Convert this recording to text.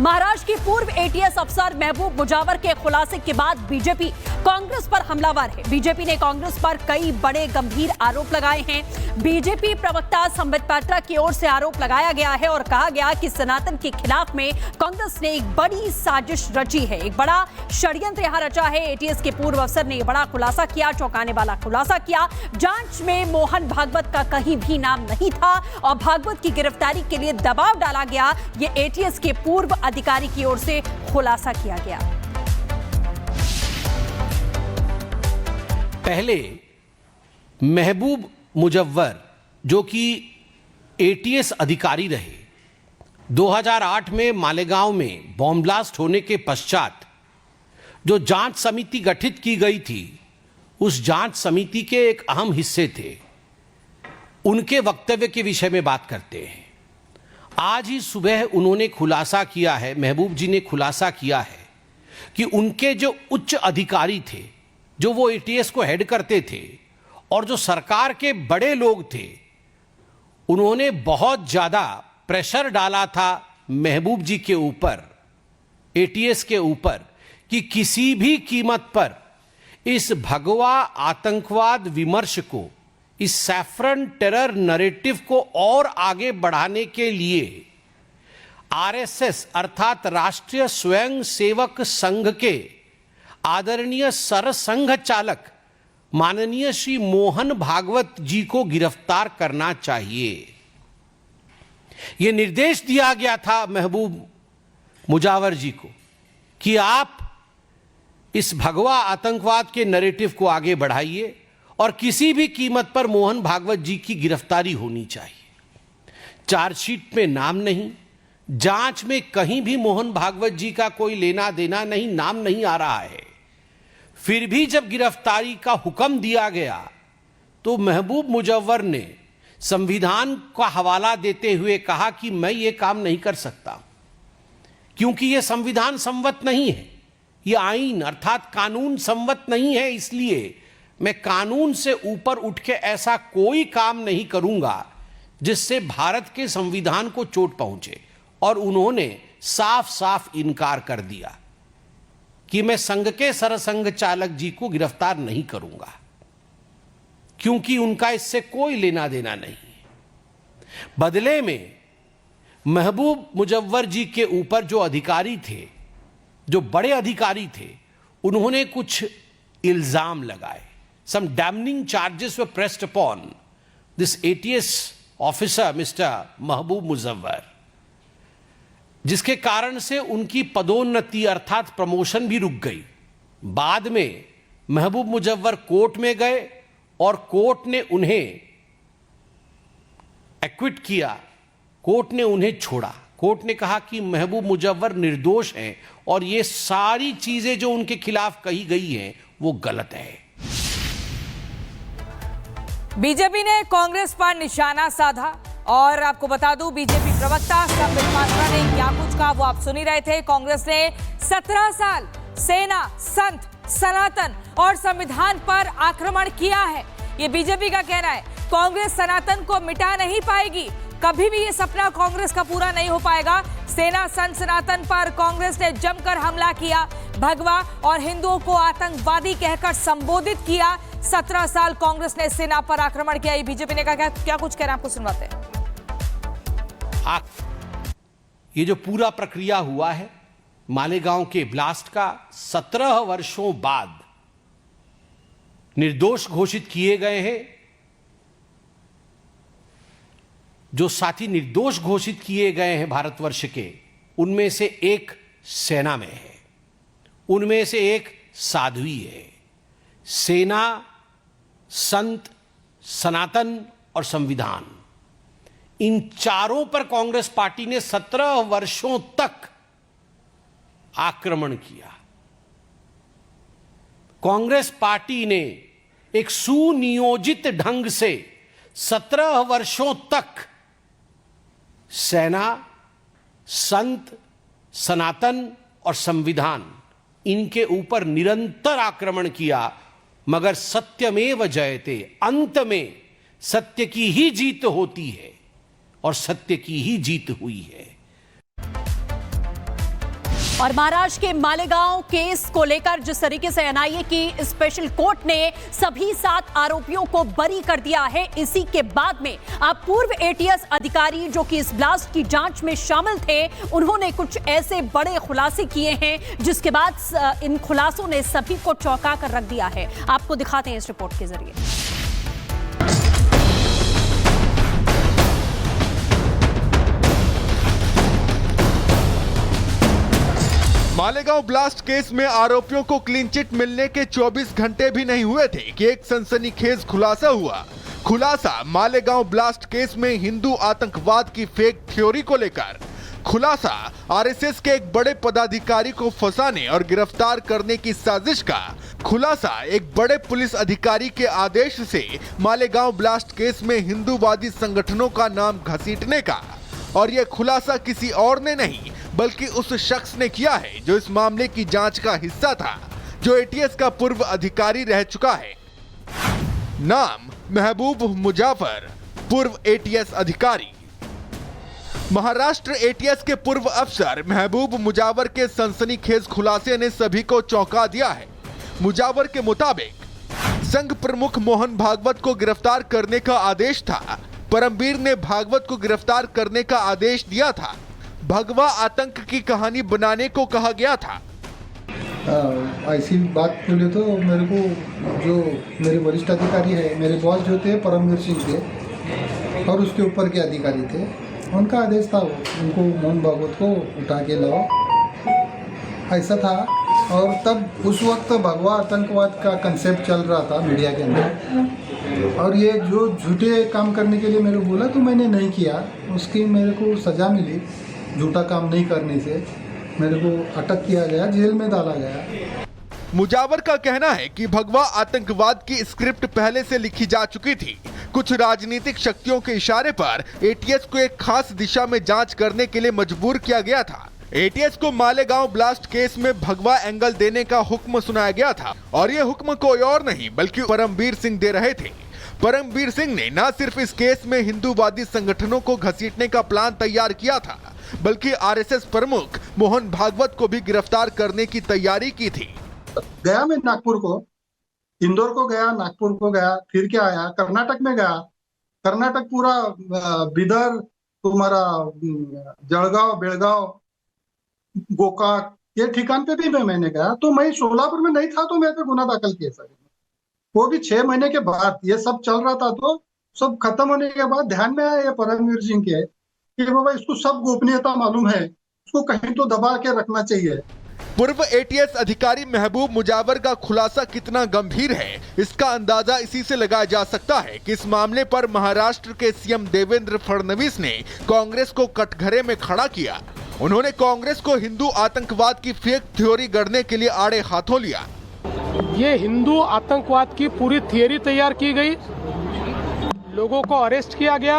महाराष्ट्र की पूर्व एटीएस अफसर महबूब मुजावर के खुलासे के बाद बीजेपी कांग्रेस पर हमलावर है। बीजेपी ने कांग्रेस पर कई बड़े गंभीर आरोप लगाए हैं। बीजेपी प्रवक्ता संबित पात्रा की ओर से आरोप लगाया गया है और कहा गया कि सनातन के खिलाफ में कांग्रेस ने एक बड़ी साजिश रची है, एक बड़ा षड्यंत्र यहां रचा है। एटीएस के पूर्व अफसर ने बड़ा खुलासा किया, चौंकाने वाला खुलासा किया। जांच में मोहन भागवत का कहीं भी नाम नहीं था और भागवत की गिरफ्तारी के लिए दबाव डाला गया। ये एटीएस के पूर्व अधिकारी की ओर से खुलासा किया गया। पहले महबूब मुजव्वर जो कि एटीएस अधिकारी रहे, 2008 में मालेगांव में बॉम्ब ब्लास्ट होने के पश्चात जो जांच समिति गठित की गई थी, उस जांच समिति के एक अहम हिस्से थे। उनके वक्तव्य के विषय में बात करते हैं। आज ही सुबह उन्होंने खुलासा किया है, महबूब जी ने खुलासा किया है कि उनके जो उच्च अधिकारी थे, जो वो एटीएस को हेड करते थे और जो सरकार के बड़े लोग थे, उन्होंने बहुत ज्यादा प्रेशर डाला था महबूब जी के ऊपर, एटीएस के ऊपर, कि किसी भी कीमत पर इस भगवा आतंकवाद विमर्श को, इस सैफरन टेरर नैरेटिव को और आगे बढ़ाने के लिए आरएसएस अर्थात राष्ट्रीय स्वयंसेवक संघ के आदरणीय सरसंघ चालक माननीय श्री मोहन भागवत जी को गिरफ्तार करना चाहिए। यह निर्देश दिया गया था महबूब मुजावर जी को कि आप इस भगवा आतंकवाद के नैरेटिव को आगे बढ़ाइए और किसी भी कीमत पर मोहन भागवत जी की गिरफ्तारी होनी चाहिए। चार्जशीट में नाम नहीं, जांच में कहीं भी मोहन भागवत जी का कोई लेना देना नहीं, नाम नहीं आ रहा है। फिर भी जब गिरफ्तारी का हुक्म दिया गया तो महबूब मुजव्वर ने संविधान का हवाला देते हुए कहा कि मैं ये काम नहीं कर सकता, क्योंकि ये संविधान सम्मत नहीं है, ये आईन अर्थात कानून सम्मत नहीं है। इसलिए मैं कानून से ऊपर उठ के ऐसा कोई काम नहीं करूंगा जिससे भारत के संविधान को चोट पहुंचे। और उन्होंने साफ साफ इनकार कर दिया कि मैं संघ के सरसंघ चालक जी को गिरफ्तार नहीं करूंगा, क्योंकि उनका इससे कोई लेना देना नहीं है। बदले में महबूब मुजव्वर जी के ऊपर जो अधिकारी थे, जो बड़े अधिकारी थे, उन्होंने कुछ इल्जाम लगाए। Some damning charges were pressed upon this ATS officer, Mr. महबूब मुजव्वर, जिसके कारण से उनकी पदोन्नति अर्थात प्रमोशन भी रुक गई। बाद में महबूब मुजव्वर कोर्ट में गए और कोर्ट ने उन्हें एक्विट किया, कोर्ट ने उन्हें छोड़ा। कोर्ट ने कहा कि महबूब मुजव्वर निर्दोष हैं और ये सारी चीजें जो उनके खिलाफ कही गई हैं वो गलत है। बीजेपी ने कांग्रेस पर निशाना साधा और आपको बता दूं, बीजेपी प्रवक्ता संबित पात्रा ने क्या कुछ कहा वो आप सुन ही रहे थे। कांग्रेस ने 17 साल सेना, संत, सनातन और संविधान पर आक्रमण किया है, ये बीजेपी का कहना है। कांग्रेस सनातन को मिटा नहीं पाएगी, कभी भी ये सपना कांग्रेस का पूरा नहीं हो पाएगा। सेना, संत, सनातन पर कांग्रेस ने जमकर हमला किया, भगवा और हिंदुओं को आतंकवादी कहकर संबोधित किया। 17 साल कांग्रेस ने सेना पर आक्रमण किया, ये बीजेपी ने कहा। क्या कुछ कह रहे हैं, आपको सुनवाते हैं। ये जो पूरा प्रक्रिया हुआ है मालेगांव के ब्लास्ट का, 17 वर्षों बाद निर्दोष घोषित किए गए हैं। जो साथी निर्दोष घोषित किए गए हैं भारतवर्ष के, उनमें से एक सेना में है, उनमें से एक साध्वी है। सेना, संत, सनातन और संविधान, इन चारों पर कांग्रेस पार्टी ने 17 वर्षों तक आक्रमण किया। कांग्रेस पार्टी ने एक सुनियोजित ढंग से 17 वर्षों तक सेना, संत, सनातन और संविधान, इनके ऊपर निरंतर आक्रमण किया। मगर सत्यमेव जयते, अंत में सत्य की ही जीत होती है और सत्य की ही जीत हुई है। और महाराष्ट्र के मालेगांव केस को लेकर जिस तरीके से एनआईए की स्पेशल कोर्ट ने सभी 7 आरोपियों को बरी कर दिया है, इसी के बाद में अब पूर्व एटीएस अधिकारी जो कि इस ब्लास्ट की जांच में शामिल थे, उन्होंने कुछ ऐसे बड़े खुलासे किए हैं जिसके बाद इन खुलासों ने सभी को चौंका कर रख दिया है। आपको दिखाते हैं इस रिपोर्ट के जरिए। मालेगांव ब्लास्ट केस में आरोपियों को क्लीन चिट मिलने के 24 घंटे भी नहीं हुए थे कि एक सनसनीखेज खुलासा हुआ। खुलासा मालेगांव ब्लास्ट केस में हिंदू आतंकवाद की फेक थ्योरी को लेकर। खुलासा आरएसएस के एक बड़े पदाधिकारी को फंसाने और गिरफ्तार करने की साजिश का। खुलासा एक बड़े पुलिस अधिकारी के आदेश से मालेगांव ब्लास्ट केस में हिंदूवादी संगठनों का नाम घसीटने का। और यह खुलासा किसी और ने नहीं बल्कि उस शख्स ने किया है जो इस मामले की जांच का हिस्सा था, जो एटीएस का पूर्व अधिकारी रह चुका है। नाम महबूब मुजाफर, पूर्व एटीएस अधिकारी। महाराष्ट्र एटीएस के पूर्व अफसर महबूब मुजावर के सनसनीखेज खुलासे ने सभी को चौंका दिया है। मुजावर के मुताबिक संघ प्रमुख मोहन भागवत को गिरफ्तार करने का आदेश था। परमवीर ने भागवत को गिरफ्तार करने का आदेश दिया था। भगवा आतंक की कहानी बनाने को कहा गया था। ऐसी बात बोले तो मेरे को जो मेरे वरिष्ठ अधिकारी है, मेरे बॉस जो थे परमवीर सिंह थे और उसके ऊपर के अधिकारी थे, उनका आदेश था उनको मोहन भागवत को उठा के लाओ, ऐसा था। और तब उस वक्त भगवा आतंकवाद का कंसेप्ट चल रहा था मीडिया के अंदर, और ये जो झूठे काम करने के लिए मेरे को बोला तो मैंने नहीं किया। उसकी मेरे को सज़ा मिली, झूठा काम नहीं करने से मेरे को अटक किया गया, जेल में डाला गया। मुजावर का कहना है कि भगवा आतंकवाद की स्क्रिप्ट पहले से लिखी जा चुकी थी। कुछ राजनीतिक शक्तियों के इशारे पर एटीएस को एक खास दिशा में जांच करने के लिए मजबूर किया गया था। एटीएस को मालेगांव ब्लास्ट केस में भगवा एंगल देने का हुक्म सुनाया गया था और ये हुक्म कोई और नहीं बल्कि परमवीर सिंह दे रहे थे। परमवीर सिंह ने न सिर्फ इस केस में हिंदूवादी संगठनों को घसीटने का प्लान तैयार किया था, बल्कि आरएसएस प्रमुख मोहन भागवत को भी गिरफ्तार करने की तैयारी की थी। गया मैं नागपुर को, इंदौर को गया, नागपुर को गया, फिर क्या आया, कर्नाटक में गया। कर्नाटक पूरा बिदर, तुम्हारा जलगांव, बेलगांव, गोकाक, ये ठिकान पे भी मैंने गया। तो मैं सोलापुर में नहीं था तो मेरे पे गुना दाखिल किया सर, वो भी 6 महीने के बाद। ये सब चल रहा था तो सब खत्म होने के बाद ध्यान में आया ये परमवीर सिंह के कि बाबा इसको सब गोपनीयता मालूम है, इसको कहीं तो दबा के रखना चाहिए। पूर्व एटीएस अधिकारी महबूब मुजावर का खुलासा कितना गंभीर है, इसका अंदाजा इसी से लगाया जा सकता है कि इस मामले पर महाराष्ट्र के सीएम देवेंद्र फडणवीस ने कांग्रेस को कटघरे में खड़ा किया। उन्होंने कांग्रेस को हिंदू आतंकवाद की फेक थ्योरी गढ़ने के लिए आड़े हाथों लिया। ये हिंदू आतंकवाद की पूरी थियरी तैयार की गई, लोगों को अरेस्ट किया गया,